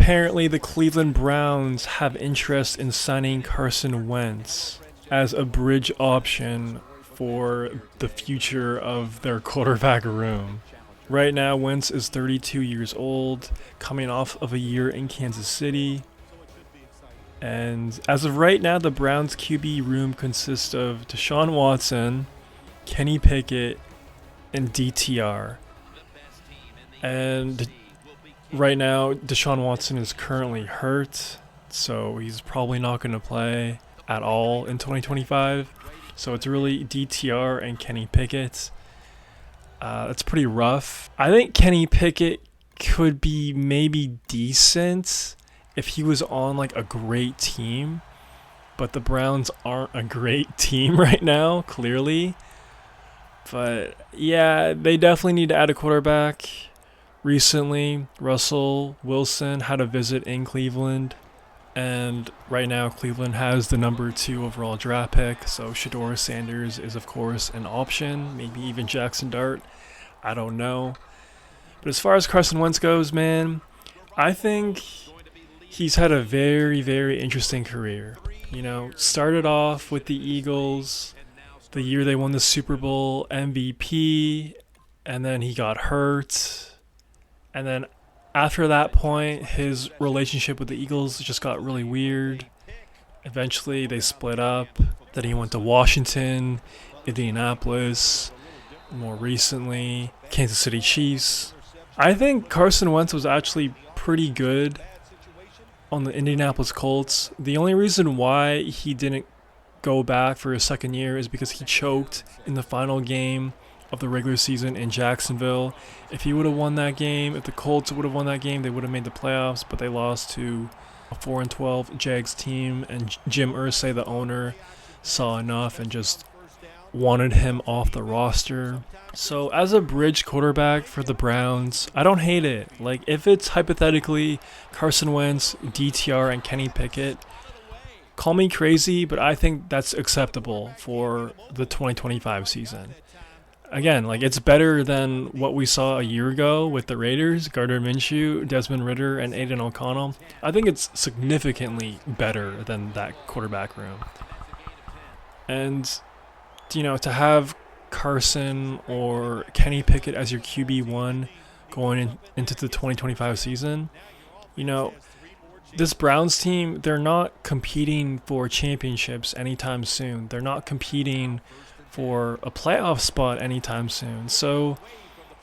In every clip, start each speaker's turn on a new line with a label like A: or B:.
A: apparently the Cleveland Browns have interest in signing Carson Wentz as a bridge option for the future of their quarterback room. Right now, Wentz is 32 years old, coming off of a year in Kansas City. And as of right now, the Browns QB room consists of Deshaun Watson, Kenny Pickett, and DTR. And right now, Deshaun Watson is currently hurt, so he's probably not going to play at all in 2025. So it's really DTR and Kenny Pickett. That's pretty rough. I think Kenny Pickett could be maybe decent if he was on like a great team, but the Browns aren't a great team right now, clearly. But yeah, they definitely need to add a quarterback. Recently, Russell Wilson had a visit in Cleveland, and right now Cleveland has the number 2 overall draft pick, so Shedeur Sanders is of course an option, maybe even Jackson Dart, I don't know. But as far as Carson Wentz goes, man, I think he's had a very, very interesting career. You know, started off with the Eagles, the year they won the Super Bowl MVP, and then he got hurt. And then after that point, his relationship with the Eagles just got really weird. Eventually, they split up. Then he went to Washington, Indianapolis, more recently, Kansas City Chiefs. I think Carson Wentz was actually pretty good on the Indianapolis Colts. The only reason why he didn't go back for his second year is because he choked in the final game of the regular season in Jacksonville. If he would have won that game, if the Colts would have won that game, they would have made the playoffs, but they lost to a 4-12 Jags team, and Jim Irsay, the owner, saw enough and just wanted him off the roster. So as a bridge quarterback for the Browns, I don't hate it. Like, if it's hypothetically Carson Wentz, DTR, and Kenny Pickett, call me crazy, but I think that's acceptable for the 2025 season. Again, like, it's better than what we saw a year ago with the Raiders, Gardner Minshew, Desmond Ridder, and Aiden O'Connell. I think it's significantly better than that quarterback room. And, you know, to have Carson or Kenny Pickett as your QB1 going into the 2025 season, you know, this Browns team, they're not competing for championships anytime soon. They're not competing for a playoff spot anytime soon. So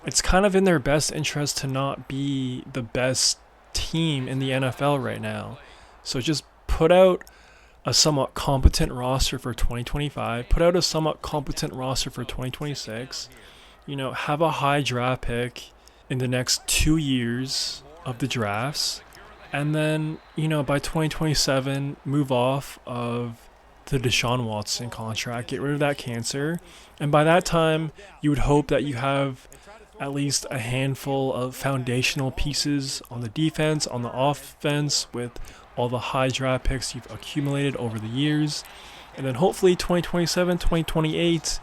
A: it's kind of in their best interest to not be the best team in the NFL right now. So just put out a somewhat competent roster for 2025, put out a somewhat competent roster for 2026, you know, have a high draft pick in the next 2 years of the drafts, and then, you know, by 2027, move off of the Deshaun Watson contract, get rid of that cancer, and by that time, you would hope that you have at least a handful of foundational pieces on the defense, on the offense, with all the high draft picks you've accumulated over the years. And then hopefully 2027, 2028,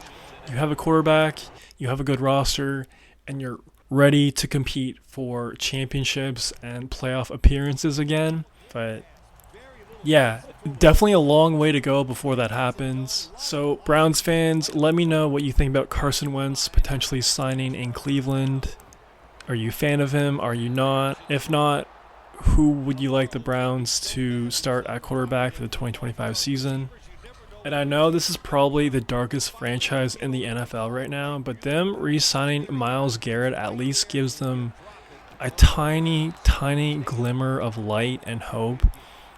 A: you have a quarterback, you have a good roster, and you're ready to compete for championships and playoff appearances again. But yeah, definitely a long way to go before that happens. So Browns fans, let me know what you think about Carson Wentz potentially signing in Cleveland. Are you a fan of him? Are you not? If not, who would you like the Browns to start at quarterback for the 2025 season? And I know this is probably the darkest franchise in the NFL right now, but them re-signing Myles Garrett at least gives them a tiny, tiny glimmer of light and hope.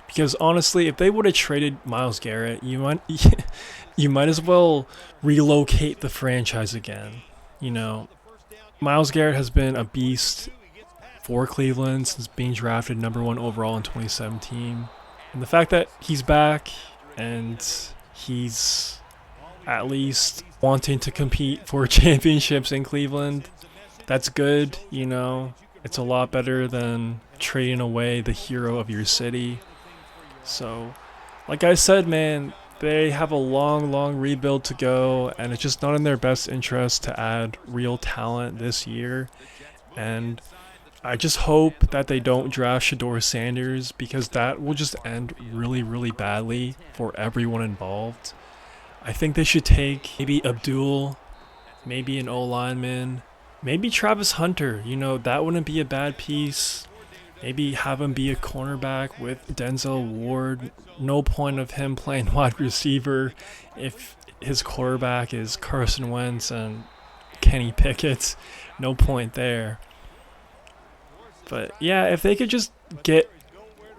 A: Because honestly, if they would have traded Myles Garrett, you might as well relocate the franchise again. You know, Myles Garrett has been a beast for Cleveland since being drafted number 1 overall in 2017. And the fact that he's back and he's at least wanting to compete for championships in Cleveland, that's good, you know. It's a lot better than trading away the hero of your city. So, like I said, man, they have a long, long rebuild to go, and it's just not in their best interest to add real talent this year. And I just hope that they don't draft Shador Sanders because that will just end really, really badly for everyone involved. I think they should take maybe Abdul, maybe an O lineman, maybe Travis Hunter. That wouldn't be a bad piece. Maybe have him be a cornerback with Denzel Ward. No point of him playing wide receiver if his quarterback is Carson Wentz and Kenny Pickett. No point there. But yeah, if they could just get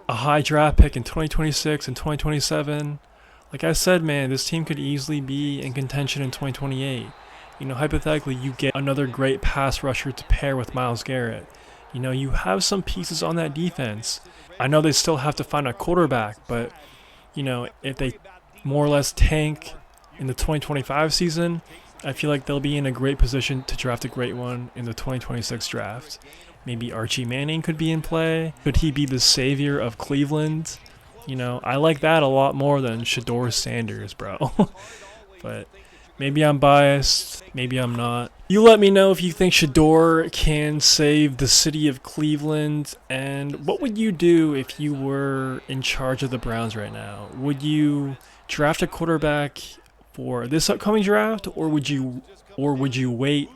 A: a high draft pick in 2026 and 2027, like I said, man, this team could easily be in contention in 2028. Hypothetically, you get another great pass rusher to pair with Myles Garrett. You have some pieces on that defense. I know they still have to find a quarterback, but, if they more or less tank in the 2025 season, I feel like they'll be in a great position to draft a great one in the 2026 draft. Maybe Archie Manning could be in play. Could he be the savior of Cleveland? I like that a lot more than Shador Sanders, bro. But maybe I'm biased. Maybe I'm not. You let me know if you think Shador can save the city of Cleveland. And what would you do if you were in charge of the Browns right now? Would you draft a quarterback for this upcoming draft, or would you wait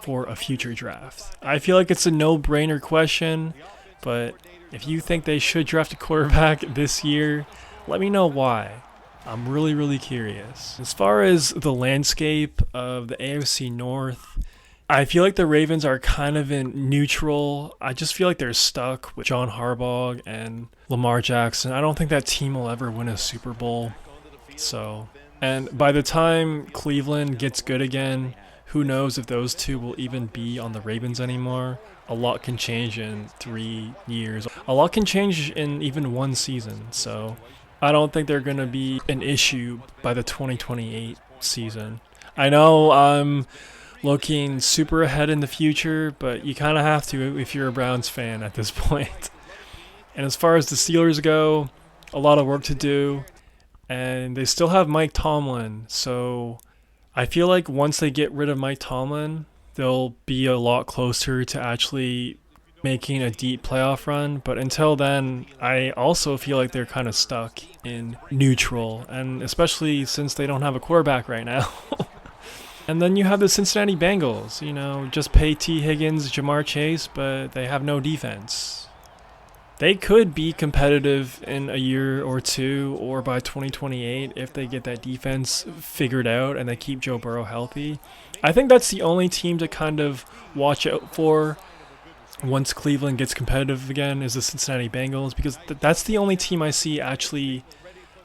A: for a future draft? I feel like it's a no-brainer question, but if you think they should draft a quarterback this year, let me know why. I'm really, really curious. As far as the landscape of the AFC North, I feel like the Ravens are kind of in neutral. I just feel like they're stuck with John Harbaugh and Lamar Jackson. I don't think that team will ever win a Super Bowl. And by the time Cleveland gets good again, who knows if those two will even be on the Ravens anymore. A lot can change in 3 years. A lot can change in even one season. So I don't think they're going to be an issue by the 2028 season. I know I'm looking super ahead in the future, but you kind of have to if you're a Browns fan at this point. And as far as the Steelers go, a lot of work to do. And they still have Mike Tomlin, so I feel like once they get rid of Mike Tomlin, they'll be a lot closer to actually making a deep playoff run. But until then, I also feel like they're kind of stuck in neutral, and especially since they don't have a quarterback right now. And then you have the Cincinnati Bengals, just pay T. Higgins, Jamar Chase, but they have no defense. They could be competitive in a year or two or by 2028 if they get that defense figured out and they keep Joe Burrow healthy. I think that's the only team to kind of watch out for once Cleveland gets competitive again is the Cincinnati Bengals, because that's the only team I see actually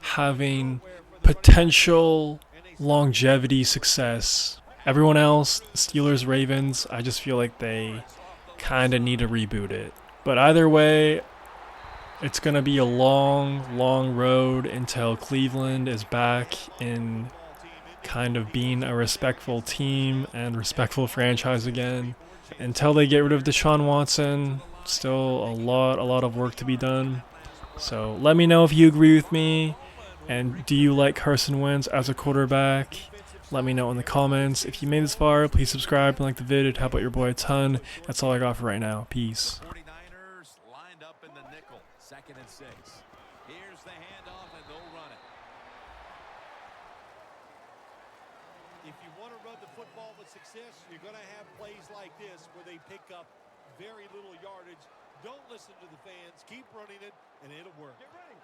A: having potential longevity success. Everyone else, Steelers, Ravens, I just feel like they kind of need to reboot it. But either way, it's going to be a long, long road until Cleveland is back in kind of being a respectful team and respectful franchise again. Until they get rid of Deshaun Watson, still a lot of work to be done. So let me know if you agree with me, and do you like Carson Wentz as a quarterback? Let me know in the comments. If you made this far, please subscribe and like the vid. It'd help out your boy a ton. That's all I got for right now. Peace.
B: 49ers lined up in the nickel. 2nd and 6. Here's the handoff, and they'll run it.
C: If you want to run the football with success, you're going to have plays like this where they pick up very little yardage. Don't listen to the fans. Keep running it, and it'll work.
B: Get ready.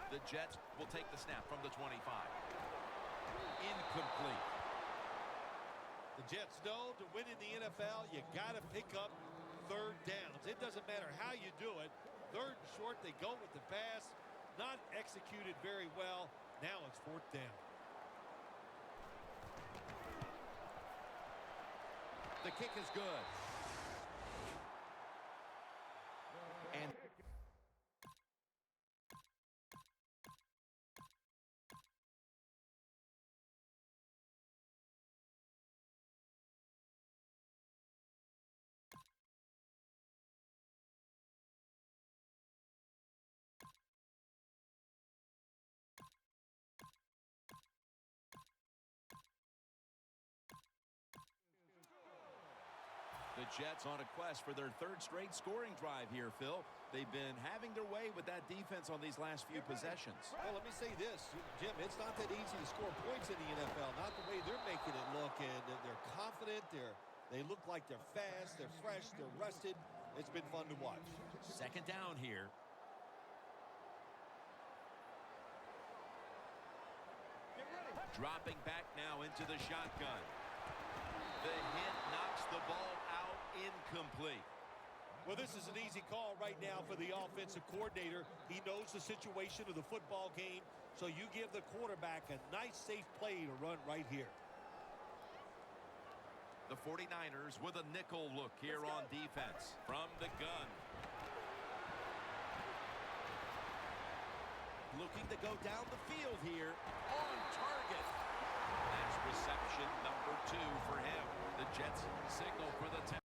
B: The Jets will take the snap from the 25. Incomplete.
C: The Jets know to win in the NFL, you got to pick up 3rd downs. It doesn't matter how you do it. 3rd and short, they go with the pass. Not executed very well. Now it's 4th down.
B: The kick is good. And the The Jets on a quest for their third straight scoring drive here, Phil. They've been having their way with that defense on these last few possessions.
C: Well, let me say this, Jim, it's not that easy to score points in the NFL, not the way they're making it look, and they're confident, they look like they're fast, they're fresh, they're rested. It's been fun to watch.
B: Second down here. Dropping back now into the shotgun. The hit knocks the ball out, incomplete.
C: Well, this is an easy call right now for the offensive coordinator. He knows the situation of the football game, so you give the quarterback a nice, safe play to run right here.
B: The 49ers with a nickel look here on defense from the gun. Looking to go down the field here on target. That's reception number 2 for him. The Jets signal for the 10.